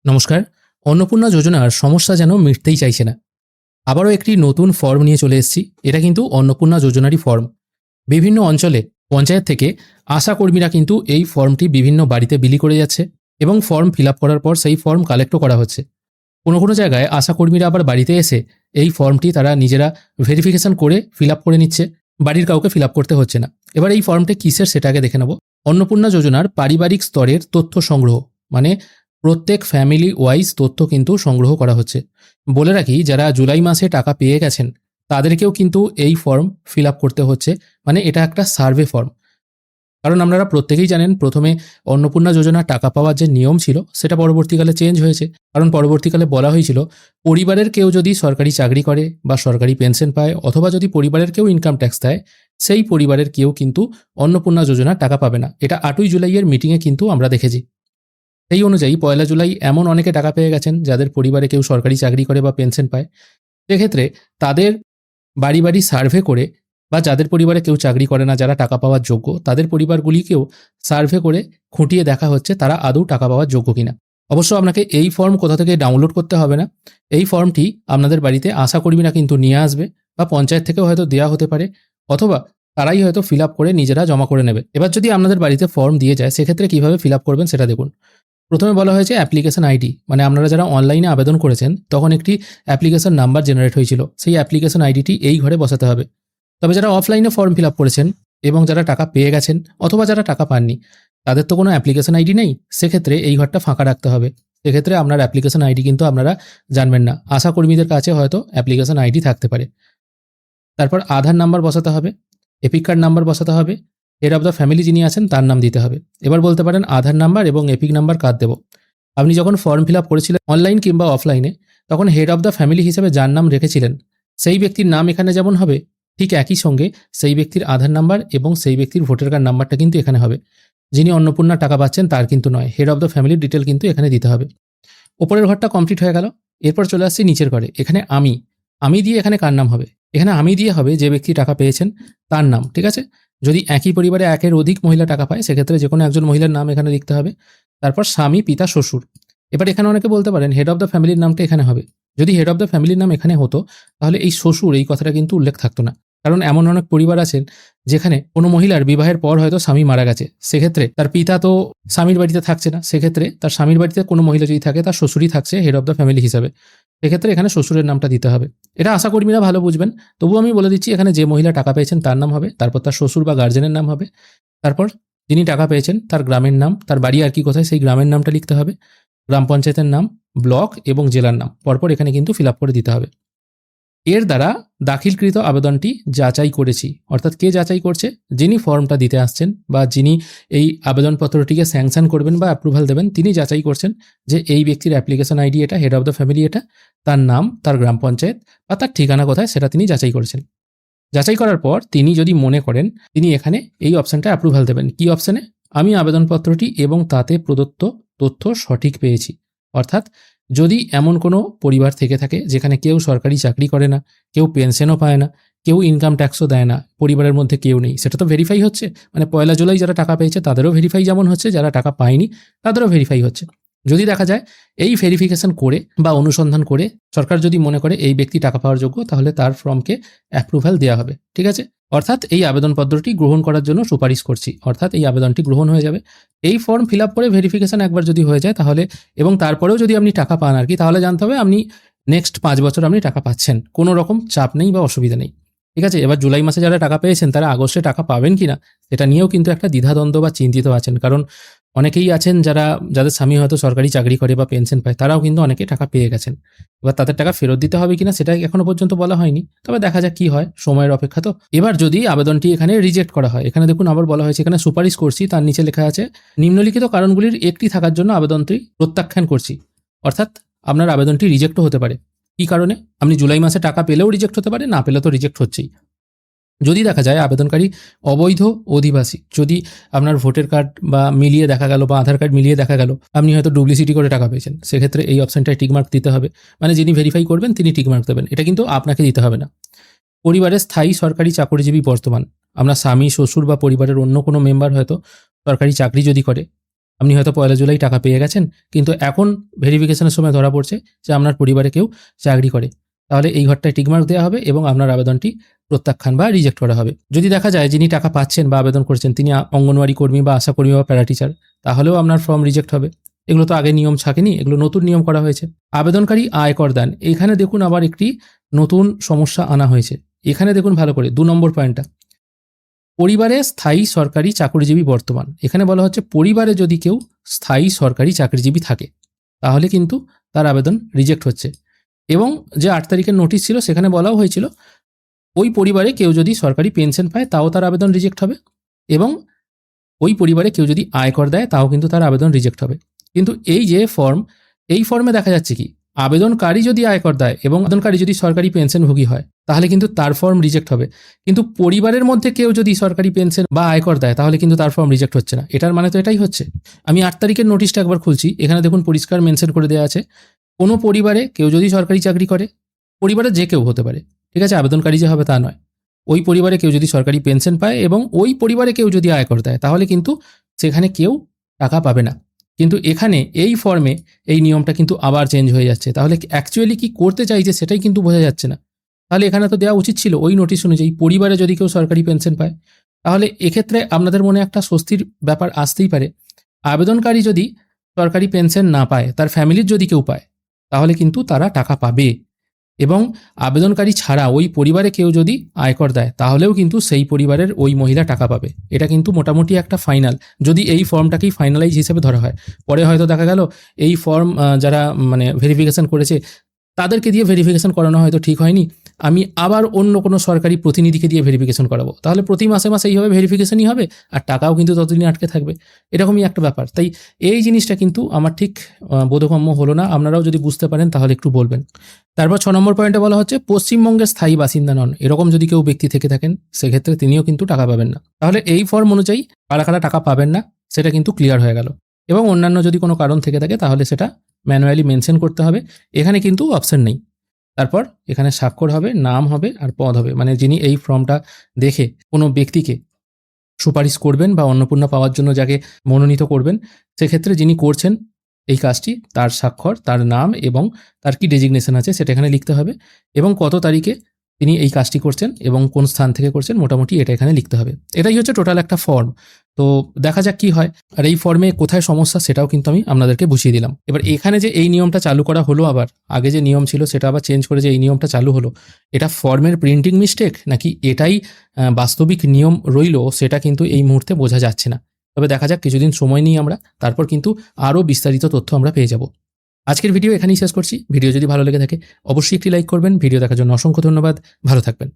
নমস্কার। অন্নপূর্ণা যোজনার সমস্যা যেন মিটতেই চাইছে না। আবারও একটি নতুন ফর্ম নিয়ে চলে এসেছি। এটা কিন্তু অন্নপূর্ণা যোজনারই ফর্ম। বিভিন্ন অঞ্চলে পঞ্চায়েত থেকে আশাকর্মীরা কিন্তু এই ফর্মটি বিভিন্ন বাড়িতে বিলি করে যাচ্ছে এবং ফর্ম ফিল আপ করার পর সেই ফর্ম কালেক্টও করা হচ্ছে। কোনো কোনো জায়গায় আশাকর্মীরা আবার বাড়িতে এসে এই ফর্মটি তারা নিজেরা ভেরিফিকেশন করে ফিল আপ করে নিচ্ছে, বাড়ির কাউকে ফিল আপ করতে হচ্ছে না। এবার এই ফর্মটা কিসের সেটা আগে দেখে নেব। অন্নপূর্ণা যোজনার পারিবারিক স্তরের তথ্য সংগ্রহ, মানে প্রত্যেক ফ্যামিলি ওয়াইজ তথ্য কিন্তু সংগ্রহ করা হচ্ছে। বলে রাখি, যারা জুলাই মাসে টাকা পেয়ে গেছেন তাদেরকেও কিন্তু এই ফর্ম ফিল আপ করতে হচ্ছে, মানে এটা একটা সার্ভে ফর্ম। কারণ আপনারা প্রত্যেকেই জানেন, প্রথমে অন্নপূর্ণা যোজনা টাকা পাওয়ার যে নিয়ম ছিল সেটা পরবর্তীকালে চেঞ্জ হয়েছে। কারণ পরবর্তীকালে বলা হয়েছিল, পরিবারের কেউ যদি সরকারি চাকরি করে বা সরকারি পেনশন পায় অথবা যদি পরিবারের কেউ ইনকাম ট্যাক্স দেয়, সেই পরিবারের কেউ কিন্তু অন্নপূর্ণা যোজনা টাকা পাবে না। এটা 8ই জুলাইয়ের মিটিংয়ে কিন্তু আমরা দেখেছি। সেই অনুযায়ী 1 জুলাই এমন অনেকে টাকা পেয়ে গেছেন যাদের পরিবারে কেউ সরকারি চাকরি করে বা পেনশন পায়। সেক্ষেত্রে তাদের বাড়ি বাড়ি সার্ভে করে, বা যাদের পরিবারে কেউ চাকরি করে না, যারা টাকা পাওয়ার যোগ্য, তাদের পরিবারগুলিকেও সার্ভে করে খুঁটিয়ে দেখা হচ্ছে তারা আদৌ টাকা পাওয়ার যোগ্য কিনা। অবশ্য আপনাকে এই ফর্ম কোথা থেকে ডাউনলোড করতে হবে না। এই ফর্মটি আপনাদের বাড়িতে আশাকর্মীরা কিন্তু নিয়ে আসবে, বা পঞ্চায়েত থেকেও হয়তো দেওয়া হতে পারে, অথবা তারাই হয়তো ফিল আপ করে নিজেরা জমা করে নেবে। এবার যদি আপনাদের বাড়িতে ফর্ম দিয়ে যায়, সেক্ষেত্রে কীভাবে ফিল আপ করবেন সেটা দেখুন। প্রথমে বলা হয়েছে অ্যাপ্লিকেশন আইডি, মানে আপনারা যারা অনলাইনে আবেদন করেছেন তখন একটি অ্যাপ্লিকেশন নাম্বার জেনারেট হয়েছিল, সেই অ্যাপ্লিকেশন আইডিটি এই ঘরে বসাতে হবে। তবে যারা অফলাইনে ফর্ম ফিল আপ করেছেন এবং যারা টাকা পেয়ে গেছেন অথবা যারা টাকা পাননি, তাদের তো কোনো অ্যাপ্লিকেশন আইডি নেই, সেক্ষেত্রে এই ঘরটা ফাঁকা রাখতে হবে। সেক্ষেত্রে আপনার অ্যাপ্লিকেশন আইডি কিন্তু আপনারা জানবেন না, আশাকর্মীদের কাছে হয়তো অ্যাপ্লিকেশন আইডি থাকতে পারে। তারপর আধার নাম্বার বসাতে হবে, এপিক কার্ড নাম্বার বসাতে হবে, হেড অফ দ্য ফ্যামিলি যিনি আছেন তার নাম দিতে হবে। এবার বলতে পারেন আধার নাম্বার এবং এপিক নাম্বার কার দেবো। আপনি যখন ফর্ম ফিল আপ করেছিলেন অনলাইন কিংবা অফলাইনে, তখন হেড অফ দ্য ফ্যামিলি হিসেবে যার নাম রেখেছিলেন সেই ব্যক্তির নাম এখানে যেমন হবে, ঠিক একই সঙ্গে সেই ব্যক্তির আধার নাম্বার এবং সেই ব্যক্তির ভোটার কার্ড নাম্বারটা কিন্তু এখানে হবে। যিনি অন্নপূর্ণা টাকা পাচ্ছেন তার কিন্তু নয়, হেড অফ দ্য ফ্যামিলির ডিটেল কিন্তু এখানে দিতে হবে। ওপরের ঘরটা কমপ্লিট হয়ে গেল। এরপর চলে আসছি নিচের ঘরে। এখানে আমি দিয়ে এখানে কার নাম হবে? এখানে আমি দিয়ে হবে যে ব্যক্তি টাকা পেয়েছেন তার নাম, ঠিক আছে? যদি একই পরিবারে একের অধিক মহিলা টাকা পায়, সেক্ষেত্রে যে কোনো একজন মহিলার নাম এখানে লিখতে হবে। তারপর স্বামী, পিতা, শ্বশুর। এবার এখানে অনেকে বলতে পারেন হেড অফ দ্য ফ্যামিলির নামটা এখানে হবে। যদি হেড অফ দ্য ফ্যামিলির নাম এখানে হতো, তাহলে এই শ্বশুর এই কথাটা কিন্তু উল্লেখ থাকতো না। কারণ এমন অনেক পরিবার আছেন যেখানে কোনো মহিলার বিবাহের পর হয়তো স্বামী মারা গেছে, সেক্ষেত্রে তার পিতা তো স্বামীর বাড়িতে থাকছে না, সেক্ষেত্রে তার স্বামীর বাড়িতে কোনো মহিলা যদি থাকে তার শ্বশুরই থাকছে হেড অফ দ্য ফ্যামিলি হিসাবে। সেক্ষেত্রে এখানে শ্বশুরের নামটা দিতে হবে। এটা আশাকর্মীরা ভালো বুঝবেন, তবুও আমি বলে দিচ্ছি, এখানে যে মহিলা টাকা পেয়েছেন তার নাম হবে, তারপর তার শ্বশুর বা গার্জেনের নাম হবে, তারপর যিনি টাকা পেয়েছেন তার গ্রামের নাম, তার বাড়ি আর কি কোথায় সেই গ্রামের নামটা লিখতে হবে, গ্রাম পঞ্চায়েতের নাম, ব্লক এবং জেলার নাম পরপর এখানে কিন্তু ফিল আপ করে দিতে হবে। এর দ্বারা দাখিলকৃত আবেদনটি যাচাই করেছি। অর্থাৎ কে যাচাই করছে? যিনি ফর্মটা দিতে আসছেন বা যিনি এই আবেদনপত্রটিকে স্যাংশন করবেন বা অ্যাপ্রুভাল দেবেন, তিনি যাচাই করছেন যে এই ব্যক্তির অ্যাপ্লিকেশন আইডি এটা, হেড অফ দ্য ফ্যামিলি এটা, তার নাম, তার গ্রাম পঞ্চায়েত বা তার ঠিকানা কোথায় সেটা তিনি যাচাই করেছেন। যাচাই করার পর তিনি যদি মনে করেন, তিনি এখানে এই অপশানটা অ্যাপ্রুভাল দেবেন। কি অপশানে? আমি আবেদনপত্রটি এবং তাতে প্রদত্ত তথ্য সঠিক পেয়েছি। অর্থাৎ যদি এমন কোনো পরিবার থেকে থাকে যেখানে কেউ সরকারি চাকরি করে না, কেউ পেনশনও পায় না, কেউ ইনকাম ট্যাক্সও দেয় না, পরিবারের মধ্যে কেউ নেই, সেটা তো ভেরিফাই হচ্ছে। মানে 1 জুলাই যারা টাকা পেয়েছে তাদেরও ভেরিফাই যেমন হচ্ছে, যারা টাকা পায়নি তাদেরও ভেরিফাই হচ্ছে। যদি দেখা যায় এই ভেরিফিকেশন করে বা অনুসন্ধান করে সরকার যদি মনে করে এই ব্যক্তি টাকা পাওয়ার যোগ্য, তাহলে তার ফর্মকে অ্যাপ্রুভাল দেওয়া হবে, ঠিক আছে? অর্থাৎ এই আবেদনপত্রটি গ্রহণ করার জন্য সুপারিশ করছি, অর্থাৎ এই আবেদনটি গ্রহণ হয়ে যাবে। এই ফর্ম ফিল আপ করে ভেরিফিকেশন একবার যদি হয়ে যায় তাহলে, এবং তারপরেও যদি আপনি টাকা পান আর কি, তাহলে জানতে হবে আপনি নেক্সট 5 বছর আপনি টাকা পাচ্ছেন, কোনো রকম চাপ নেই বা অসুবিধা নেই, ঠিক আছে? এবার জুলাই মাসে যারা টাকা পেয়েছেন তারা আগস্টে টাকা পাবেন কিনা সেটা নিয়েও কিন্তু একটা দ্বিধাদ্বন্দ্ব বা চিন্তিত আছেন। কারণ অনেকেই আছেন যাদের স্বামী হয়তো সরকারি চাকরি করে বা পেনশন পায়, তারাও কিন্তু অনেকে টাকা পেয়ে গেছেন। এবার তাদের টাকা ফেরত দিতে হবে কিনা সেটা এখনো পর্যন্ত বলা হয়নি, তবে দেখা যাক কি হয়, সময়ের অপেক্ষা তো। এবার যদি আবেদনটি এখানে রিজেক্ট করা হয়, এখানে দেখুন আবার বলা হয়েছে এখানে সুপারিশ করছি, তার নিচে লেখা আছে নিম্নলিখিত কারণগুলির একটি থাকার জন্য আবেদনটি প্রত্যাখ্যান করছি। অর্থাৎ আপনার আবেদনটি রিজেক্টও হতে পারে। কি কারণে? আপনি জুলাই মাসে টাকা পেলেও রিজেক্ট হতে পারে, না পেলে তো রিজেক্ট হচ্ছেই। যদি দেখা যায় আবেদনকারী অবৈধ অধিবাসী, যদি আপনার ভোটার কার্ড বা মিলিয়ে দেখা গেল বা আধার কার্ড মিলিয়ে দেখা গেল আপনি হয়তো ডুপ্লিসিটি করে টাকা পেয়েছেন, সেক্ষেত্রে এই অপশানটায় টিকমার্ক দিতে হবে। মানে যিনি ভেরিফাই করবেন তিনি টিকমার্ক দেবেন, এটা কিন্তু আপনাকে দিতে হবে না। পরিবারের স্থায়ী সরকারি চাকরিজীবী বর্তমান, আমরা স্বামী, শ্বশুর বা পরিবারের অন্য কোনো মেম্বার হয়তো সরকারি চাকরি যদি করে, আপনি হয়তো 1 জুলাই টাকা পেয়ে গেছেন, কিন্তু এখন ভেরিফিকেশনের সময় ধরা পড়ছে যে আপনার পরিবারে কেউ চাকরি করে। তাহলে এই ঘরটায় টিকমার্ক দেওয়া হবে এবং আপনার আবেদনটি প্রত্যাখ্যান বা রিজেক্ট করা হবে। যদি দেখা যায় যিনি টাকা পাচ্ছেন বা আবেদন করছেন তিনি অঙ্গনওয়াড়ি কর্মী বা আশা কর্মী বা প্যারা টিচার, তাহলেও আপনার ফর্ম রিজেক্ট হবে। এগুলো তো আগে নিয়ম থাকেনি, এগুলো নতুন নিয়ম করা হয়েছে। আবেদনকারী আয়কর দান, এখানে দেখুন আবার একটি নতুন সমস্যা আনা হয়েছে। এখানে দেখুন ভালো করে 2 নম্বর পয়েন্টটা, পরিবারে স্থায়ী সরকারি চাকরিজীবী বর্তমান। এখানে বলা হচ্ছে পরিবারে যদি কেউ স্থায়ী সরকারি চাকরিজীবী থাকে তাহলে কিন্তু তার আবেদন রিজেক্ট হচ্ছে। এবং যে 8 তারিখের নোটিশ ছিল সেখানে বলাও হয়েছিল ওই পরিবারে কেউ যদি সরকারি পেনশন পায় তাও তার আবেদন রিজেক্ট হবে, এবং ওই পরিবারে কেউ যদি আয়কর দেয় তাও কিন্তু তার আবেদন রিজেক্ট হবে। কিন্তু এই যে ফর্ম, এই ফর্মে দেখা যাচ্ছে কি আবেদনকারী যদি আয়কর দেয় এবং আবেদনকারী যদি সরকারি পেনশনভোগী হয় তাহলে কিন্তু তার ফর্ম রিজেক্ট হবে, কিন্তু পরিবারের মধ্যে কেউ যদি সরকারি পেনশন বা আয়কর দেয় তাহলে কিন্তু তার ফর্ম রিজেক্ট হচ্ছে না। এটার মানে তো এটাই হচ্ছে। আমি 8 তারিখের নোটিশটা একবার খুলছি, এখানে দেখুন পরিষ্কার মেনশন করে দেওয়া আছে কোনো পরিবারে কেউ যদি সরকারি চাকরি করে, পরিবারে যে কেউ হতে পারে, ঠিক আছে, আবেদনকারী যে হবে তা নয়, ওই পরিবারে কেউ যদি সরকারি পেনশন পায় এবং ওই পরিবারে কেউ যদি আয়কর দেয় তাহলে কিন্তু সেখানে কেউ টাকা পাবে না। কিন্তু এখানে এই ফর্মে এই নিয়মটা কিন্তু আবার চেঞ্জ হয়ে যাচ্ছে। তাহলে অ্যাকচুয়ালি কি করতে চাইছে সেটাই কিন্তু বোঝা যাচ্ছে না। তাহলে এখানে তো দেওয়া উচিত ছিল ওই নোটিশ অনুযায়ী পরিবারে যদি কেউ সরকারি পেনশন পায়। তাহলে এক্ষেত্রে আপনাদের মনে একটা স্বস্তির ব্যাপার আসতেই পারে, আবেদনকারী যদি সরকারি পেনশন না পায়, তার ফ্যামিলির যদি কেউ পায় তাহলে কিন্তু তারা টাকা পাবে, এবং আবেদনকারী ছাড়া ওই পরিবারে কেউ যদি আয়কর দেয় তাহলেও কিন্তু সেই পরিবারের ওই মহিলা টাকা পাবে। এটা কিন্তু মোটামুটি একটা ফাইনাল, যদি এই ফর্মটাকেই ফাইনালাইজ হিসেবে ধরা হয়। পরে হয়তো দেখা গেল এই ফর্ম যারা মানে ভেরিফিকেশন করেছে তাদেরকে দিয়ে ভেরিফিকেশন করানো হয়তো ঠিক হয়নি, আমি আবার অন্য কোনো সরকারি প্রতিনিধিকে দিয়ে ভেরিফিকেশন করাবো, তাহলে প্রতি মাসে মাসে এইভাবে ভেরিফিকেশনই হবে আর টাকাও কিন্তু ততদিন আটকে থাকবে। এরকমই একটা ব্যাপার। তাই এই জিনিসটা কিন্তু আমার ঠিক বোধগম্য হলো না। আপনারাও যদি বুঝতে পারেন তাহলে একটু বলবেন। তারপর 6 নম্বর পয়েন্টে বলা হচ্ছে পশ্চিমবঙ্গের স্থায়ী বাসিন্দা নন, এরকম যদি কেউ ব্যক্তি থেকে থাকেন সেক্ষেত্রে তিনিও কিন্তু টাকা পাবেন না। তাহলে এই ফর্ম অনুযায়ী কারা কারা টাকা পাবেন না সেটা কিন্তু ক্লিয়ার হয়ে গেল। এবং অন্যান্য যদি কোনো কারণ থেকে থাকে তাহলে সেটা ম্যানুয়ালি মেনশন করতে হবে। এখানে কিন্তু অপশন নেই। তারপর এখানে স্বাক্ষর হবে, নাম হবে আর পদ হবে, মানে যিনি এই ফর্মটা দেখে কোনো ব্যক্তিকে সুপারিশ করবেন বা অন্নপূর্ণা পাওয়ার জন্য যাকে মনোনীত করবেন, সেক্ষেত্রে যিনি করছেন এই কাজটি তার স্বাক্ষর, তার নাম এবং তার কি ডেজিগনেশন আছে সেটা এখানে লিখতে হবে, এবং কত তারিখে তিনি এই কাজটি করছেন এবং কোন স্থান থেকে করছেন মোটামুটি এটা এখানে লিখতে হবে। এটাই হচ্ছে টোটাল একটা ফর্ম। তো দেখা যাক কি হয়। আর এই ফর্মে কোথায় সমস্যা সেটাও কিন্তু আমি আপনাদেরকে বুঝিয়ে দিলাম। এবার এখানে যে এই নিয়মটা চালু করা হলো, আবার আগে যে নিয়ম ছিল সেটা আবার চেঞ্জ করে যে এই নিয়মটা চালু হলো, এটা ফর্মের প্রিন্টিং মিস্টেক নাকি এটাই বাস্তবিক নিয়ম রইল সেটা কিন্তু এই মুহূর্তে বোঝা যাচ্ছে না। তবে দেখা যাক, কিছুদিন সময় নিই আমরা, তারপর কিন্তু আরও বিস্তারিত তথ্য আমরা পেয়ে যাব। আজকের ভিডিও এখানেই শেষ করছি। ভিডিও যদি ভালো লেগে থাকে অবশ্যই একটি লাইক করবেন। ভিডিও দেখার জন্য অসংখ্য ধন্যবাদ। ভালো থাকবেন।